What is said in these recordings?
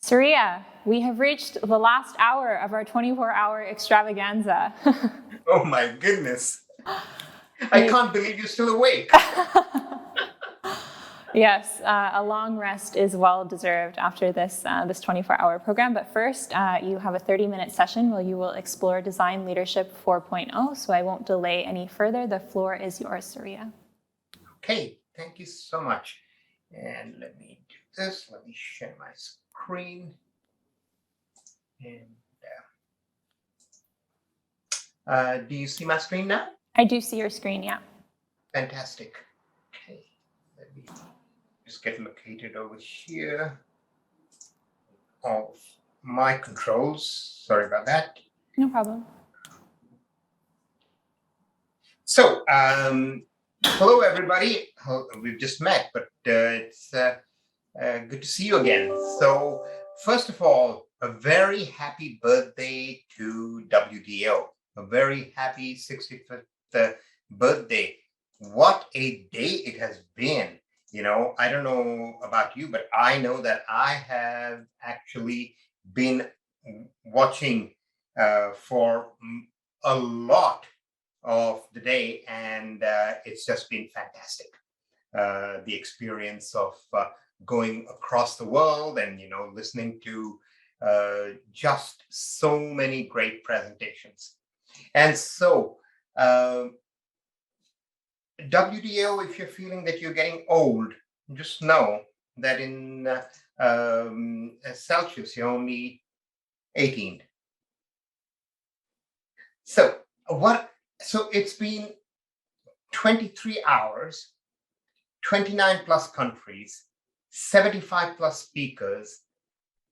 Surya, we have reached the last hour of our 24-hour extravaganza. Oh my goodness. I can't believe you're still awake. Yes, a long rest is well deserved after this 24-hour program. But first, you have a 30-minute session where you will explore Design Leadership 4.0. So I won't delay any further. The floor is yours, Surya. Okay, thank you so much. And let me do this. Let me share my screen. And do you see my screen now? I do see your screen, yeah. Fantastic. Okay, let me just get located over here. All of my controls. Sorry about that. No problem. So, hello everybody. We've just met, but it's good to see you again. So, first of all, a very happy birthday to WDO. A very happy 65th birthday. What a day it has been. You know, I don't know about you, but I know that I have actually been watching for a lot of the day, and it's just been fantastic. The experience of going across the world and listening to just so many great presentations. And so, WDO, if you're feeling that you're getting old, just know that in Celsius, you're only 18. So it's been 23 hours, 29 plus countries, 75 plus speakers,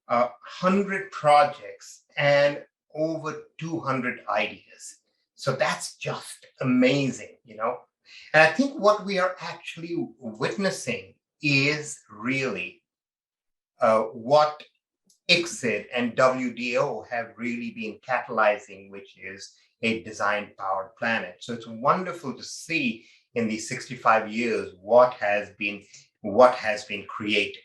100 projects, and over 200 ideas. So that's just amazing, And I think what we are actually witnessing is really what ICSID and WDO have really been catalyzing, which is a design-powered planet. So it's wonderful to see in these 65 years what has been created.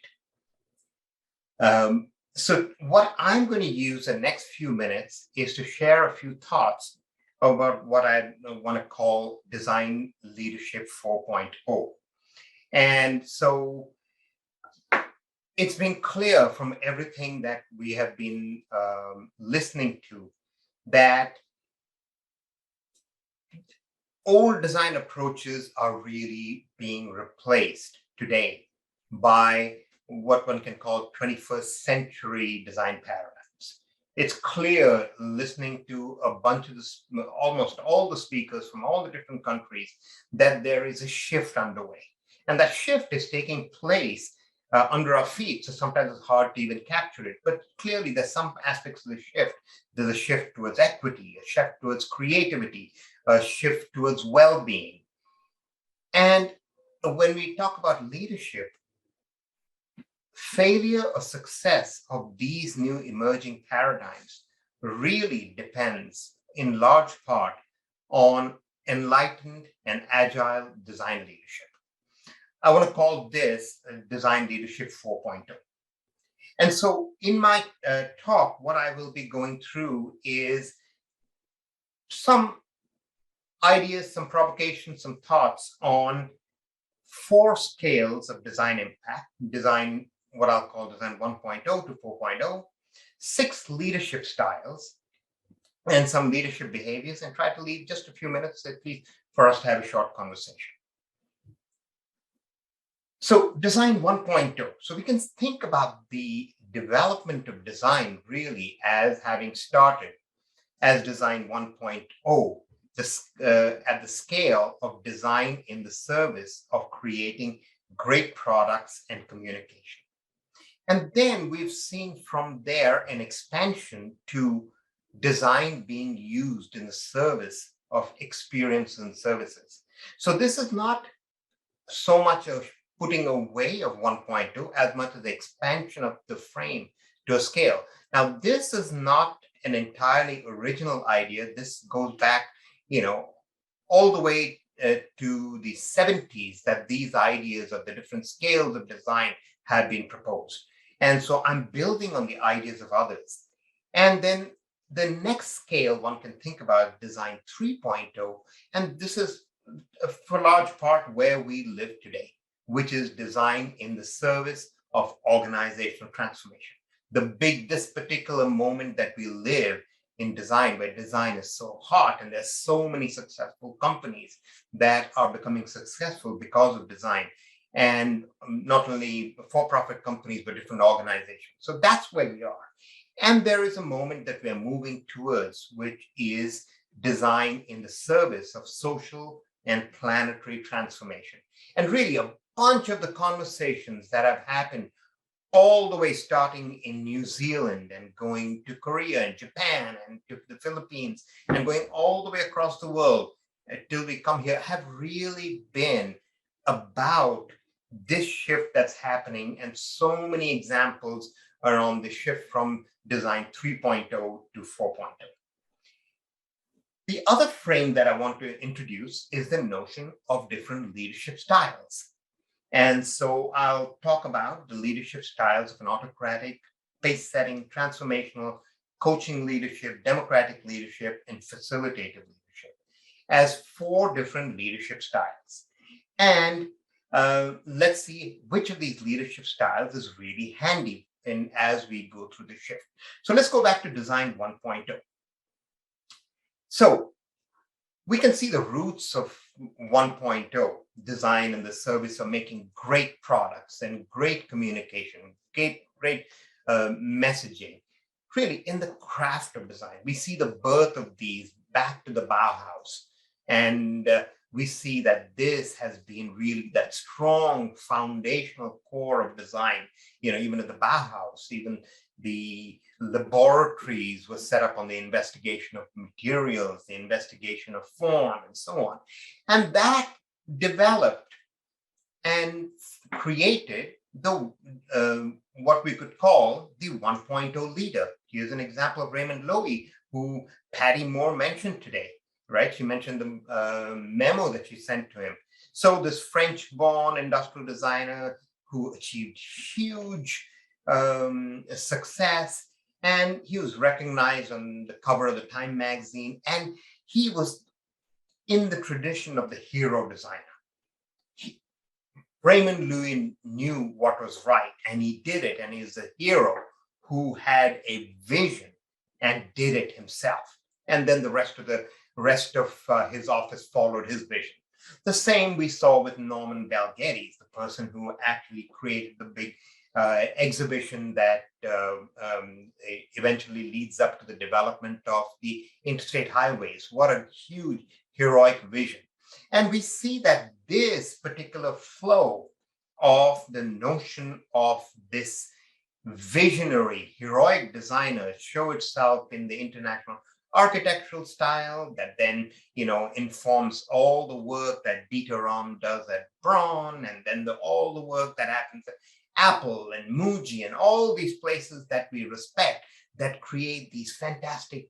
So what I'm going to use the next few minutes is to share a few thoughts about what I want to call Design Leadership 4.0. And so it's been clear from everything that we have been listening to that old design approaches are really being replaced today by what one can call 21st century design paradigms. It's clear listening to a bunch of almost all the speakers from all the different countries that there is a shift underway. And that shift is taking place under our feet. So sometimes it's hard to even capture it. But clearly, there's some aspects of the shift. There's a shift towards equity, a shift towards creativity, a shift towards well-being. And when we talk about leadership, failure or success of these new emerging paradigms really depends in large part on enlightened and agile design leadership. I want to call this Design Leadership 4.0. And so in my talk, what I will be going through is some ideas, some provocations, some thoughts on 4 scales of design impact, design, what I'll call design 1.0 to 4.0, 6 leadership styles, and some leadership behaviors, and try to leave just a few minutes at least for us to have a short conversation. So design 1.0. So we can think about the development of design really as having started as design 1.0, at the scale of design in the service of creating great products and communication. And then we've seen from there an expansion to design being used in the service of experience and services. So this is not so much of putting away of 1.2 as much as the expansion of the frame to a scale. Now, this is not an entirely original idea. This goes back, all the way to the 70s that these ideas of the different scales of design have been proposed. And so I'm building on the ideas of others. And then the next scale one can think about design 3.0, and this is for large part where we live today, which is design in the service of organizational transformation. This particular moment that we live in design, where design is so hot and there's so many successful companies that are becoming successful because of design, and not only for-profit companies, but different organizations. So that's where we are. And there is a moment that we're moving towards, which is design in the service of social and planetary transformation. And really, a bunch of the conversations that have happened all the way starting in New Zealand and going to Korea and Japan and to the Philippines and going all the way across the world till we come here have really been about this shift that's happening, and so many examples around the shift from design 3.0 to 4.0. The other frame that I want to introduce is the notion of different leadership styles. And so I'll talk about the leadership styles of an autocratic, pace-setting, transformational, coaching leadership, democratic leadership, and facilitative leadership as 4 different leadership styles. And let's see which of these leadership styles is really handy as we go through the shift. So let's go back to design 1.0. So we can see the roots of 1.0, design in the service of making great products and great communication, great messaging, really in the craft of design. We see the birth of these back to the Bauhaus. And we see that this has been really that strong foundational core of design. Even at the Bauhaus, even the laboratories were set up on the investigation of materials, the investigation of form, and so on. And that developed and created the what we could call the 1.0 leader. Here's an example of Raymond Loewy, who Patty Moore mentioned today, right? She mentioned the memo that she sent to him. So this French-born industrial designer who achieved huge success, and he was recognized on the cover of the Time magazine, and he was in the tradition of the hero designer. Raymond Loewy knew what was right, and he did it, and he's a hero who had a vision and did it himself. And then the rest of his office followed his vision. The same we saw with Norman Bell Geddes, the person who actually created the big exhibition that eventually leads up to the development of the interstate highways. What a huge heroic vision. And we see that this particular flow of the notion of this visionary, heroic designer show itself in the international architectural style that then, informs all the work that Dieter Röhm does at Braun, and then all the work that happens at Apple and Muji and all these places that we respect that create these fantastic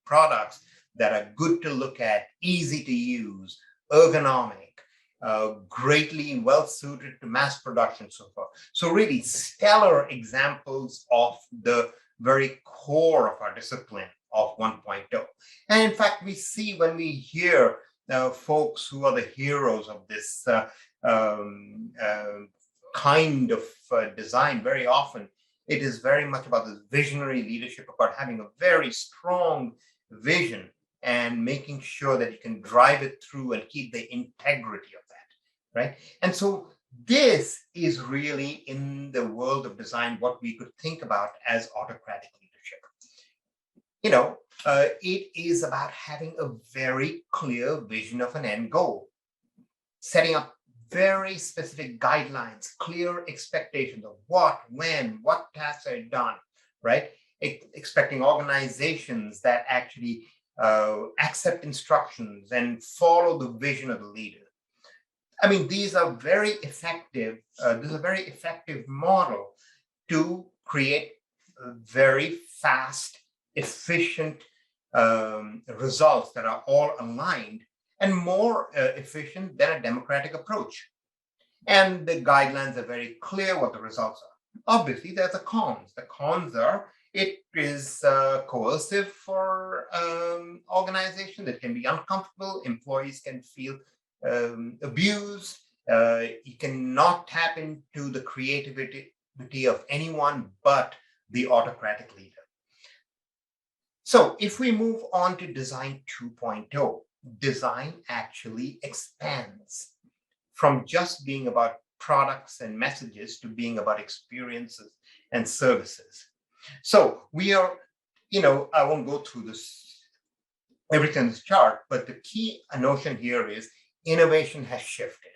products that are good to look at, easy to use, ergonomic, greatly well suited to mass production, so forth. So really stellar examples of the very core of our discipline of 1.0. And in fact, we see when we hear folks who are the heroes of this kind of design, very often it is very much about this visionary leadership, about having a very strong vision and making sure that you can drive it through and keep the integrity of that, right? And so this is really, in the world of design, what we could think about as autocratic leadership. It is about having a very clear vision of an end goal, setting up very specific guidelines, clear expectations of what, when, what tasks are done, right? Expecting organizations that actually accept instructions and follow the vision of the leader. I mean, these are very effective. This is a very effective model to create very fast, efficient results that are all aligned and more efficient than a democratic approach. And the guidelines are very clear what the results are. Obviously, there's the cons. The cons are it is coercive for organizations. It can be uncomfortable. Employees can feel abused. You cannot tap into the creativity of anyone but the autocratic leader. So if we move on to design 2.0, design actually expands from just being about products and messages to being about experiences and services. So we are, I won't go through this everything in this chart, but the key notion here is innovation has shifted.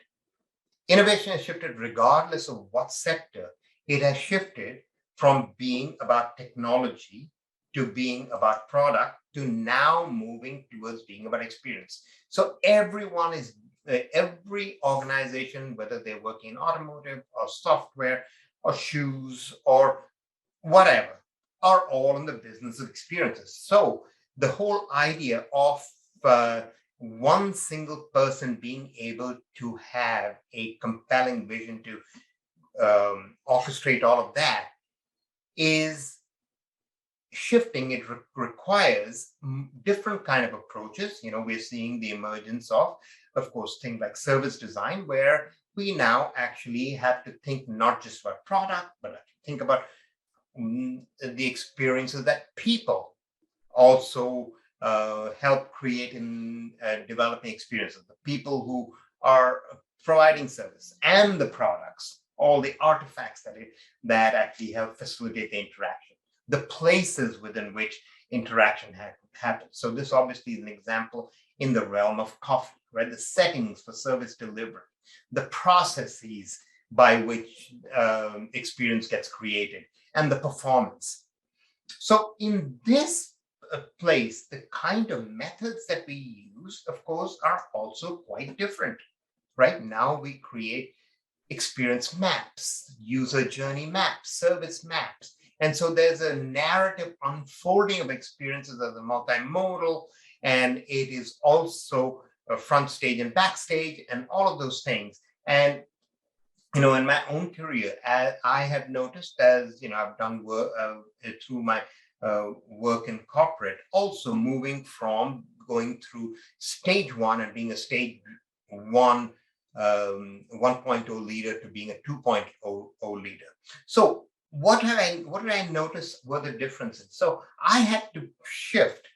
Innovation has shifted regardless of what sector. It has shifted from being about technology to being about product to now moving towards being about experience. So every organization, whether they're working in automotive or software or shoes or whatever, are all in the business of experiences. So the whole idea of one single person being able to have a compelling vision to orchestrate all of that is shifting. It requires different kind of approaches. We're seeing the emergence of course, things like service design, where we now actually have to think not just about product, but think about the experiences that people also help create in developing experiences. The people who are providing service and the products, all the artifacts that actually help facilitate the interaction, the places within which interaction happens. So this obviously is an example in the realm of coffee, right? The settings for service delivery, the processes by which experience gets created, and the performance. So in this place, the kind of methods that we use, of course, are also quite different. Right now, we create experience maps, user journey maps, service maps. And so there's a narrative unfolding of experiences as a multimodal, and it is also a front stage and backstage and all of those things. And in my own career, as I have noticed, as I've done work through my work in corporate, also moving from going through stage one and being a stage one 1.0 leader to being a 2.0 leader. So what did I notice were the differences? So I had to shift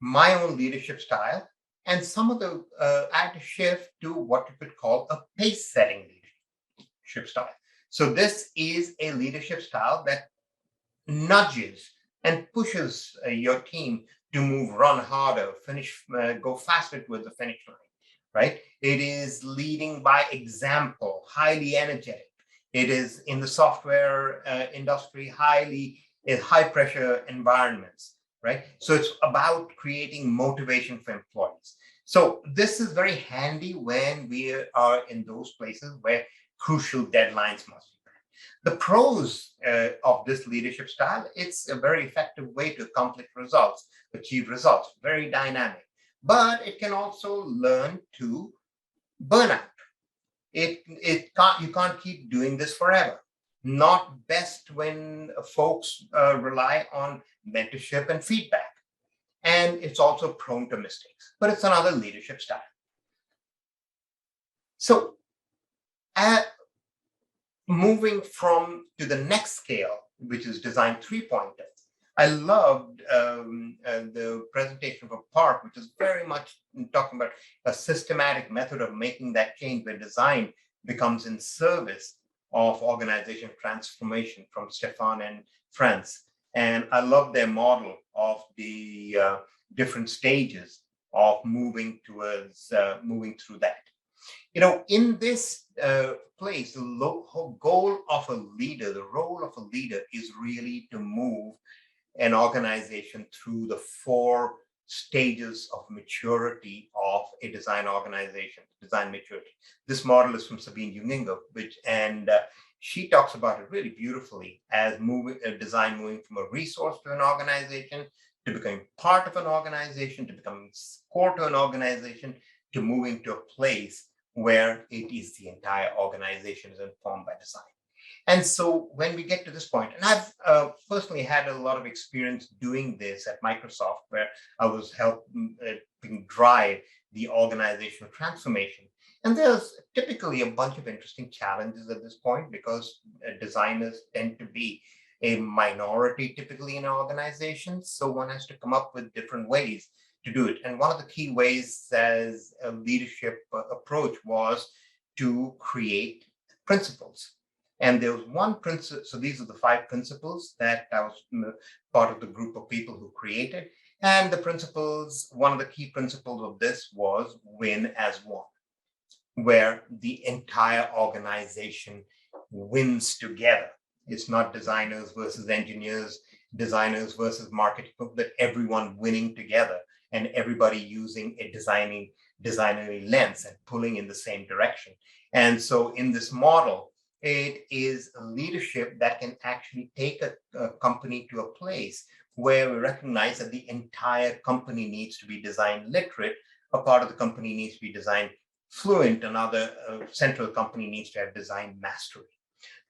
my own leadership style, and some of the I had to shift to what you could call a pace setting leadership style. So this is a leadership style that nudges and pushes your team to run harder, go faster towards the finish line, right? It is leading by example, highly energetic. It is in the software industry, high pressure environments, right? So it's about creating motivation for employees. So this is very handy when we are in those places where crucial deadlines must be met. The pros of this leadership style, it's a very effective way to achieve results, very dynamic. But it can also learn to burn out. You can't keep doing this forever. Not best when folks rely on mentorship and feedback. And it's also prone to mistakes, but it's another leadership style. So moving to the next scale, which is design 3.0, I loved the presentation from Park, which is very much talking about a systematic method of making that change where design becomes in service of organization transformation, from Stefan and Franz. And I love their model of the different stages of moving through that. In this place, the goal of a leader, the role of a leader is really to move an organization through the 4 stages of maturity of a design organization, design maturity. This model is from Sabine Junginger, and she talks about it really beautifully as design moving from a resource to an organization, to becoming part of an organization, to becoming core to an organization, to moving to a place where it is the entire organization is informed by design. And so when we get to this point, and I've personally had a lot of experience doing this at Microsoft, where I was helping drive the organizational transformation. And there's typically a bunch of interesting challenges at this point because designers tend to be a minority typically in organizations. So one has to come up with different ways to do it. And one of the key ways as a leadership approach was to create principles. And there was one principle. So these are the 5 principles that I was part of the group of people who created. And the principles, one of the key principles of this was win as one, where the entire organization wins together. It's not designers versus engineers, designers versus marketing, but everyone winning together and everybody using a designery lens and pulling in the same direction. And so in this model, it is a leadership that can actually take a company to a place where we recognize that the entire company needs to be design literate. A part of the company needs to be design fluent. Another central company needs to have design mastery.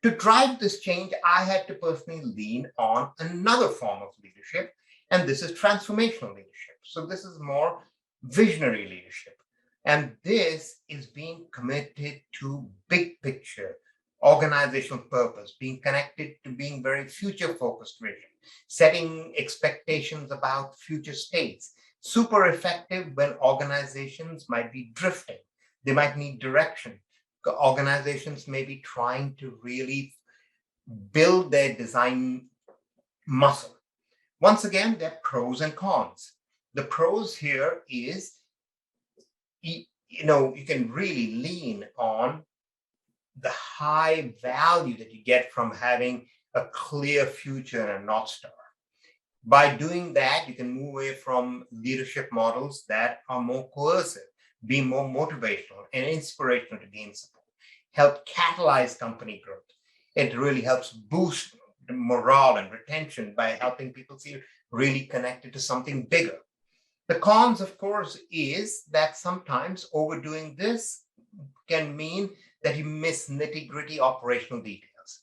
To drive this change, I had to personally lean on another form of leadership, and this is transformational leadership. So this is more visionary leadership. And this is being committed to big picture, organizational purpose, being connected to being very future focused vision, setting expectations about future states. Super effective when organizations might be drifting. They might need direction. Organizations may be trying to really build their design muscle. Once again, there are pros and cons. The pros here is, you can really lean on the high value that you get from having a clear future and a North Star. By doing that, you can move away from leadership models that are more coercive, be more motivational and inspirational to gain support, help catalyze company growth. It really helps boost morale and retention by helping people feel really connected to something bigger. The cons, of course, is that sometimes overdoing this can mean that you miss nitty-gritty operational details.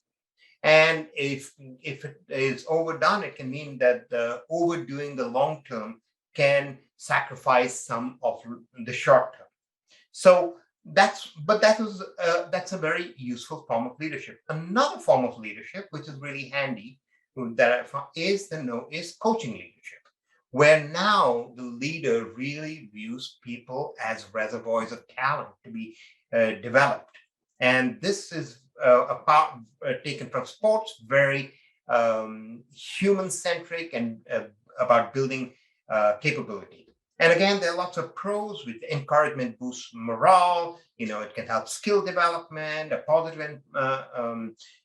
And if it is overdone, it can mean that overdoing the long term can sacrifice some of the short term. So that's a very useful form of leadership. Another form of leadership, which is really handy, that I found is coaching leadership, where now the leader really views people as reservoirs of talent to be developed. And this is taken from sports, very human-centric and about building capability. And again, there are lots of pros with encouragement boosts morale. It can help skill development, a positive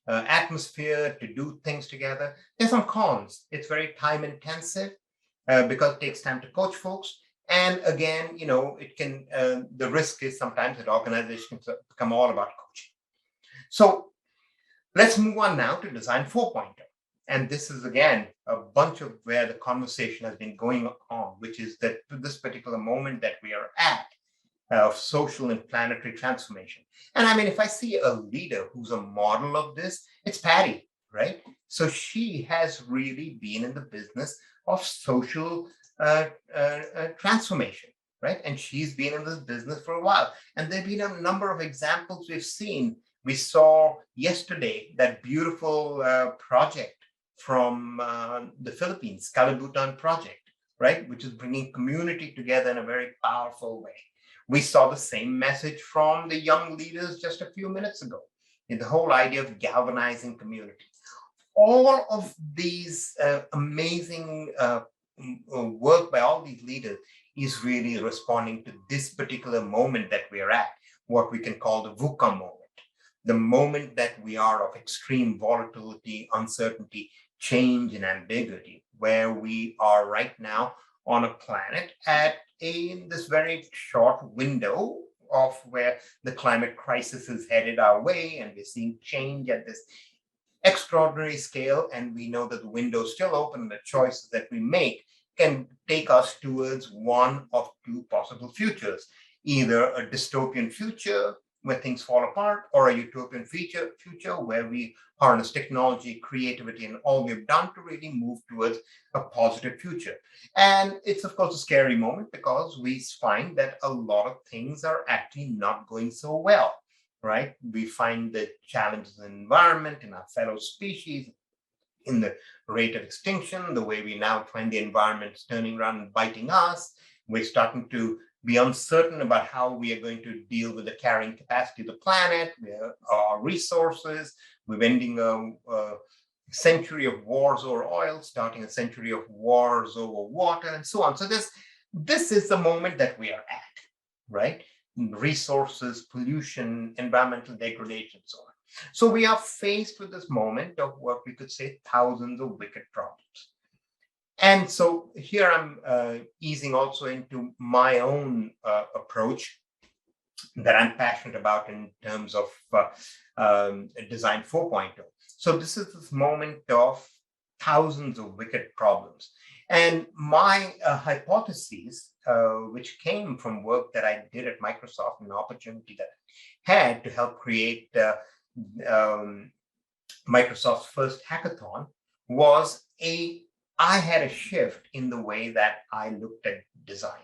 atmosphere to do things together. There's some cons. It's very time intensive because it takes time to coach folks. And again, the risk is sometimes that organizations become all about coaching. So let's move on now to Design 4.0. And this is, again, a bunch of where the conversation has been going on, which is that this particular moment that we are at of social and planetary transformation. And I mean, if I see a leader who's a model of this, it's Patty, right? So she has really been in the business of social transformation, right? And she's been in this business for a while. And there have been a number of examples we've seen. We saw yesterday that beautiful project from the Philippines, Kalibutan project, right? Which is bringing community together in a very powerful way. We saw the same message from the young leaders just a few minutes ago in the whole idea of galvanizing community. All of these amazing work by all these leaders is really responding to this particular moment that we are at, what we can call the VUCA moment. The moment that we are of extreme volatility, uncertainty, change, and ambiguity, where we are right now on a planet in this very short window of where the climate crisis is headed our way, and we're seeing change at this extraordinary scale, and we know that the window is still open, and the choices that we make can take us towards one of two possible futures, either a dystopian future where things fall apart, or a utopian future where we harness technology, creativity, and all we've done to really move towards a positive future? And it's, of course, a scary moment because we find that a lot of things are actually not going so well, right? We find the challenges in the environment, in our fellow species, in the rate of extinction, the way we now find the environment is turning around and biting us. We're starting to be uncertain about how we are going to deal with the carrying capacity of the planet, our resources. We're ending a century of wars over oil, starting a century of wars over water, and so on. So this is the moment that we are at, right? Resources, pollution, environmental degradation, so on. So we are faced with this moment of what we could say thousands of wicked problems. And so here I'm easing also into my own approach that I'm passionate about in terms of Design 4.0. So this is this moment of thousands of wicked problems. And my hypotheses, which came from work that I did at Microsoft, an opportunity that I had to help create um, Microsoft's first hackathon, was I had a shift in the way that I looked at design.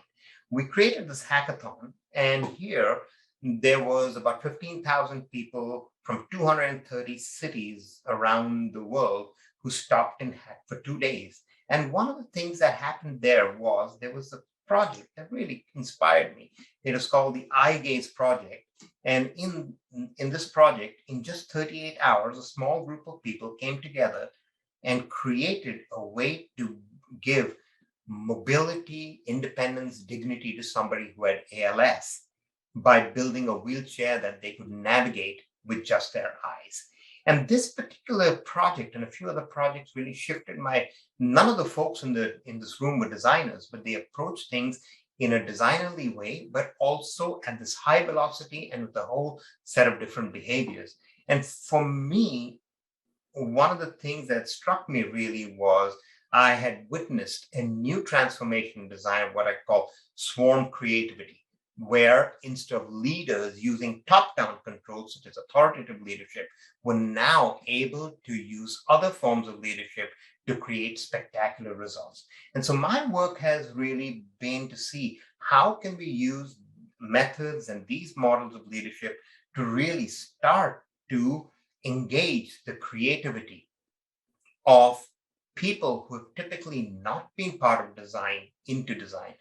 We created this hackathon, and here there was about 15,000 people from 230 cities around the world who stopped and hacked for 2 days. And one of the things that happened there was a project that really inspired me. It was called the Eye Gaze Project. And in this project, in just 38 hours, a small group of people came together and created a way to give mobility, independence, dignity to somebody who had ALS by building a wheelchair that they could navigate with just their eyes. And this particular project and a few other projects really shifted none of the folks in this room were designers, but they approached things in a designerly way, but also at this high velocity and with a whole set of different behaviors. And for me, one of the things that struck me really was I had witnessed a new transformation in design of what I call swarm creativity, where instead of leaders using top-down controls, such as authoritative leadership, were now able to use other forms of leadership to create spectacular results. And so my work has really been to see how can we use methods and these models of leadership to really start to engage the creativity of people who have typically not been part of design into design.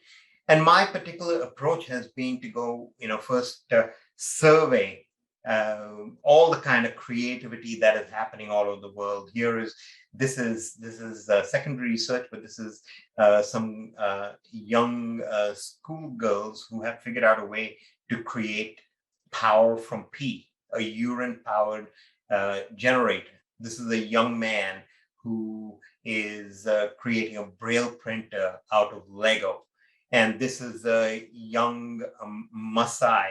And my particular approach has been to go, first survey all the kind of creativity that is happening all over the world. This is secondary research, but this is some young schoolgirls who have figured out a way to create power from pee, a urine-powered generator. This is a young man who is creating a braille printer out of Lego. And this is a young Maasai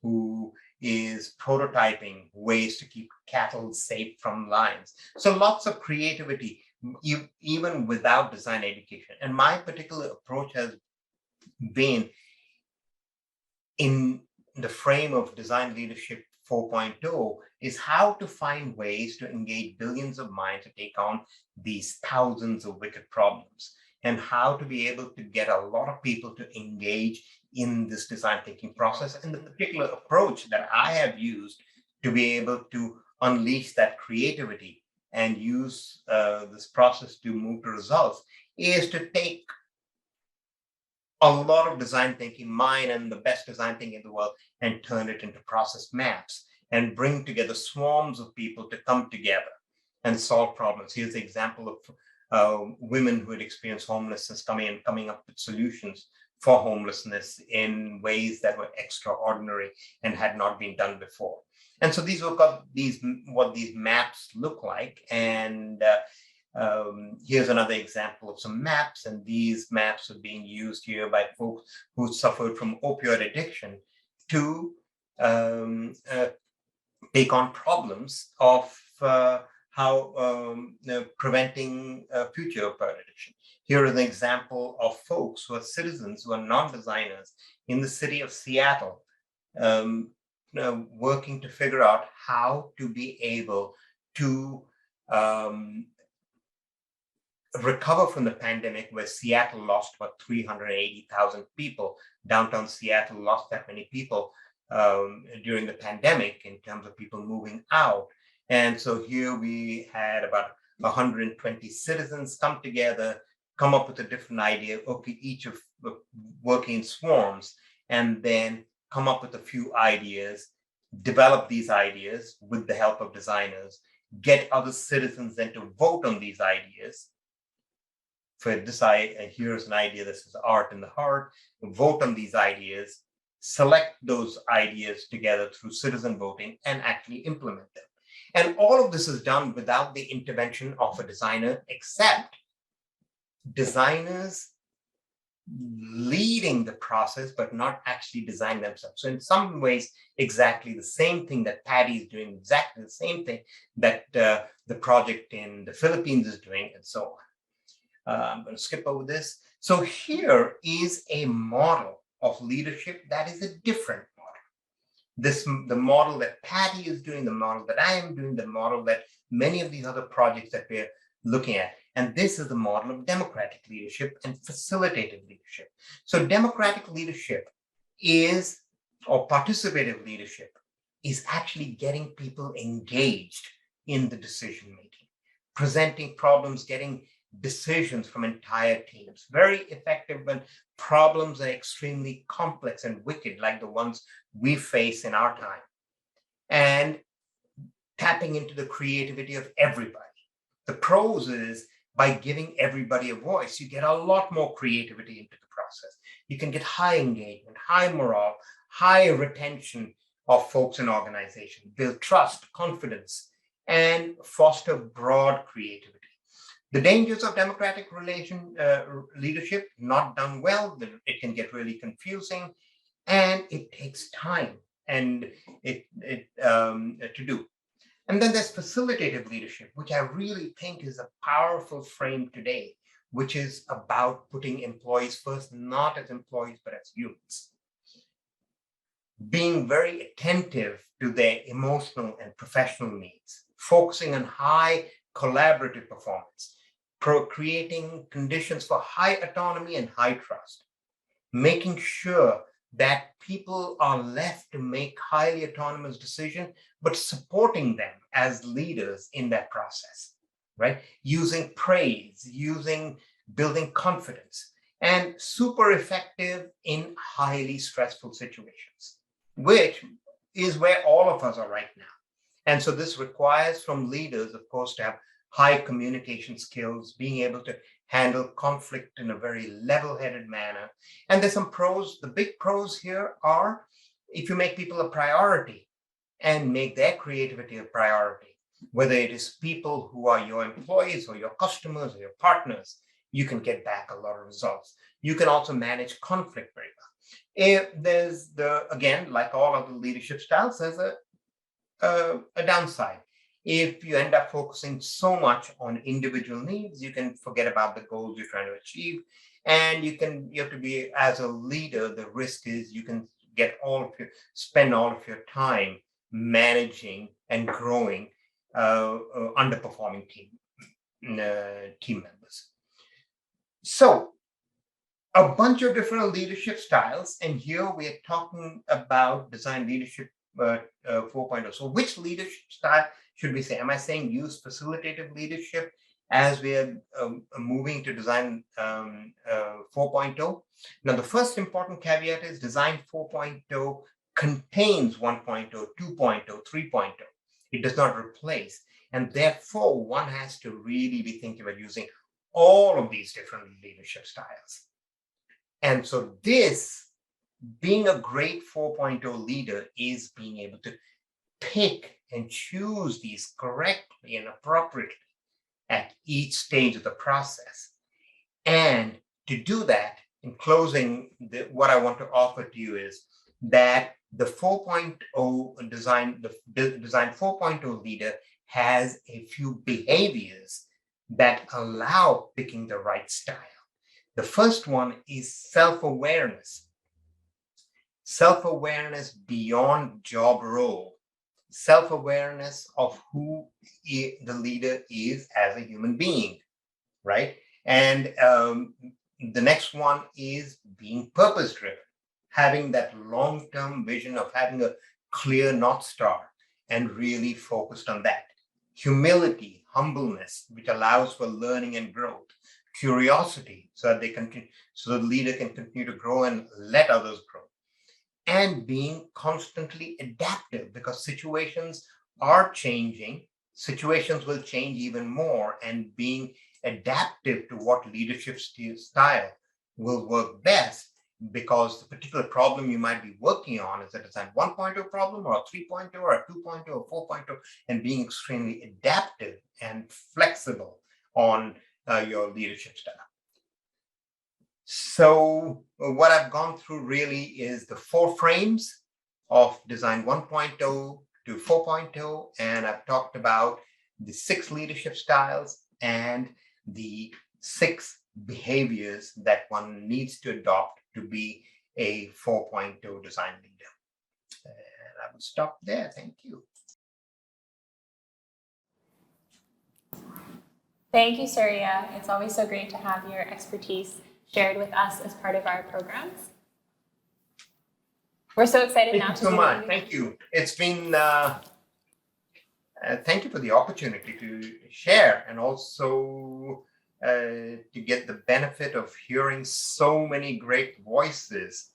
who is prototyping ways to keep cattle safe from lions. So lots of creativity, even without design education. And my particular approach has been in the frame of Design Leadership 4.0 is how to find ways to engage billions of minds to take on these thousands of wicked problems, and how to be able to get a lot of people to engage in this design thinking process. And the particular approach that I have used to be able to unleash that creativity and use this process to move to results is to take a lot of design thinking, mine and the best design thinking in the world, and turn it into process maps and bring together swarms of people to come together and solve problems. Here's the example of women who had experienced homelessness coming up with solutions for homelessness in ways that were extraordinary and had not been done before. And so these were what these maps look like. And here's another example of some maps, and these maps are being used here by folks who suffered from opioid addiction to take on problems of how preventing future opioid addiction. Here is an example of folks who are citizens who are non-designers in the city of Seattle, working to figure out how to be able to recover from the pandemic, where Seattle lost about 380,000 people. Downtown Seattle lost that many people during the pandemic in terms of people moving out. And so here we had about 120 citizens come together, come up with a different idea, okay, each of working in swarms, and then come up with a few ideas, develop these ideas with the help of designers, get other citizens then to vote on these ideas. For this, here's an idea, this is art in the heart, vote on these ideas, select those ideas together through citizen voting, and actually implement them. And all of this is done without the intervention of a designer, except designers leading the process, but not actually designing themselves. So in some ways, exactly the same thing that Patty is doing, exactly the same thing that the project in the Philippines is doing, and so on. I'm going to skip over this. So here is a model of leadership that is a different model. The model that Patty is doing, the model that I am doing, the model that many of these other projects that we're looking at. And this is the model of democratic leadership and facilitative leadership. So democratic leadership is, or participative leadership, is actually getting people engaged in the decision making, presenting problems, getting decisions from entire teams. Very effective when problems are extremely complex and wicked, like the ones we face in our time. And tapping into the creativity of everybody. The pros is by giving everybody a voice, you get a lot more creativity into the process. You can get high engagement, high morale, high retention of folks in organization, build trust, confidence, and foster broad creativity. The dangers of democratic leadership, not done well, it can get really confusing, and it takes time and to do. And then there's facilitative leadership, which I really think is a powerful frame today, which is about putting employees first, not as employees, but as humans. Being very attentive to their emotional and professional needs, focusing on high collaborative performance, creating conditions for high autonomy and high trust, making sure that people are left to make highly autonomous decisions, but supporting them as leaders in that process, right? Using praise, building confidence, and super effective in highly stressful situations, which is where all of us are right now. And so this requires from leaders, of course, to have high communication skills, being able to handle conflict in a very level-headed manner. And there's some pros. The big pros here are if you make people a priority and make their creativity a priority, whether it is people who are your employees or your customers or your partners, you can get back a lot of results. You can also manage conflict very well. If there's again, like all other leadership styles, there's a downside. If you end up focusing so much on individual needs, you can forget about the goals you're trying to achieve. And you have to be, as a leader, the risk is you can spend all of your time managing and growing underperforming team members. So a bunch of different leadership styles. And here we are talking about design leadership 4.0. So which leadership style should we say? Am I saying use facilitative leadership as we are moving to design 4.0? Now, the first important caveat is design 4.0 contains 1.0, 2.0, 3.0. It does not replace. And therefore, one has to really be thinking about using all of these different leadership styles. And so this, being a great 4.0 leader, is being able to pick and choose these correctly and appropriately at each stage of the process. And to do that, in closing, what I want to offer to you is that the 4.0 design, the design 4.0 leader has a few behaviors that allow picking the right style. The first one is self-awareness. self-awareness beyond job role, self-awareness of who the leader is as a human being, right? And the next one is being purpose-driven, having that long-term vision of having a clear North Star and really focused on that. Humility, humbleness, which allows for learning and growth. Curiosity, so that they continue, so the leader can continue to grow and let others grow. And being constantly adaptive, because situations are changing, situations will change even more, and being adaptive to what leadership style will work best, because the particular problem you might be working on is a design 1.0 problem or a 3.0 or a 2.0 or 4.0, and being extremely adaptive and flexible on your leadership style. So what I've gone through really is the 4 frames of design 1.0 to 4.0, and I've talked about the 6 leadership styles and the 6 behaviors that one needs to adopt to be a 4.0 design leader. And I will stop there. Thank you. Thank you, Surya. It's always so great to have your expertise shared with us as part of our programs. We're so excited now Thank to you so much. Thank you. It's been thank you for the opportunity to share, and also to get the benefit of hearing so many great voices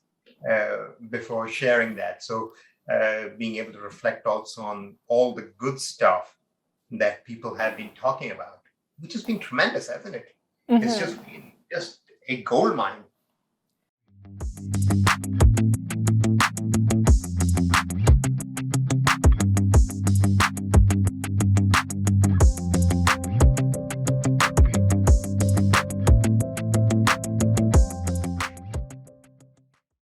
before sharing that. So being able to reflect also on all the good stuff that people have been talking about, which has been tremendous, hasn't it? It's just been a gold mine